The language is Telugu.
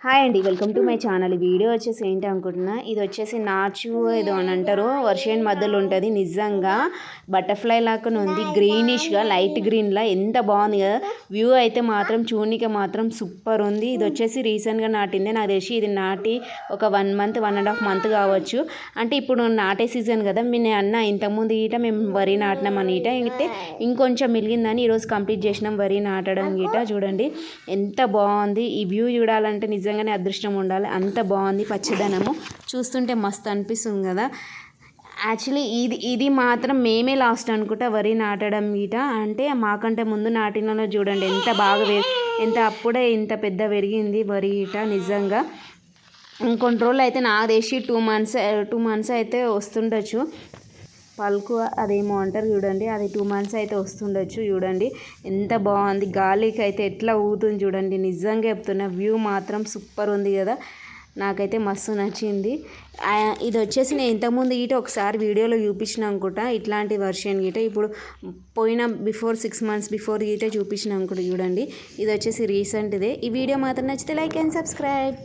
హాయ్ అండి, వెల్కమ్ టు మై ఛానల్. ఈ వీడియో వచ్చేసి ఏంటి అనుకుంటున్నా, ఇది వచ్చేసి నాచు ఏదో అని అంటారు, వర్షియన్ మధ్యలో ఉంటుంది. నిజంగా బటర్ఫ్లై లాగా ఉంది, గ్రీనిష్గా లైట్ గ్రీన్లా ఎంత బాగుంది కదా. వ్యూ అయితే మాత్రం చూడనికి మాత్రం సూపర్ ఉంది. ఇది వచ్చేసి రీసెంట్గా నాటింది, నాకు తెలిసి ఇది నాటి ఒక 1 మంత్ 1.5 మంత్ కావచ్చు. అంటే ఇప్పుడు నాటే సీజన్ కదా. నేను అన్న ఇంతకుముందు ఈట మేము వరి నాటినాం అని ఈట అయితే ఇంకొంచెం మిలిగిందని ఈరోజు కంప్లీట్ చేసినాం వరి నాటడం గీట. చూడండి ఎంత బాగుంది. ఈ వ్యూ చూడాలంటే నిజంగానే అదృష్టం ఉండాలి, అంత బాగుంది. పచ్చదనము చూస్తుంటే మస్తు అనిపిస్తుంది కదా. యాక్చువల్లీ ఇది మాత్రం మేమే లాస్ట్ అనుకుంటా వరి నాటడం గీట. అంటే మాకంటే ముందు నాటినలో చూడండి ఎంత బాగా ఎంత అప్పుడే ఇంత పెద్ద పెరిగింది వరి ఈట. నిజంగా ఇంకొన్ని రోజులు అయితే నాకు తెలిసి 2 మంత్స్ అయితే వస్తుండొచ్చు. పలుకు అదేమో అంటారు చూడండి, అది 2 మంత్స్ అయితే వస్తుండొచ్చు. చూడండి ఎంత బాగుంది, గాలికి అయితే ఎట్లా ఊగుతుంది చూడండి. నిజంగా చెప్తున్నా, వ్యూ మాత్రం సూపర్ ఉంది కదా. నాకైతే మస్తు నచ్చింది. ఇది వచ్చేసి నేను ఇంతకుముందు గీట ఒకసారి వీడియోలో చూపించిన అనుకుంటా, ఇట్లాంటి వర్షన్ గీట. ఇప్పుడు పోయిన 6 months బిఫోర్ గీట చూపించిన అనుకుంటా. చూడండి ఇది వచ్చేసి రీసెంట్దే. ఈ వీడియో మాత్రం నచ్చితే లైక్ అండ్ సబ్స్క్రైబ్.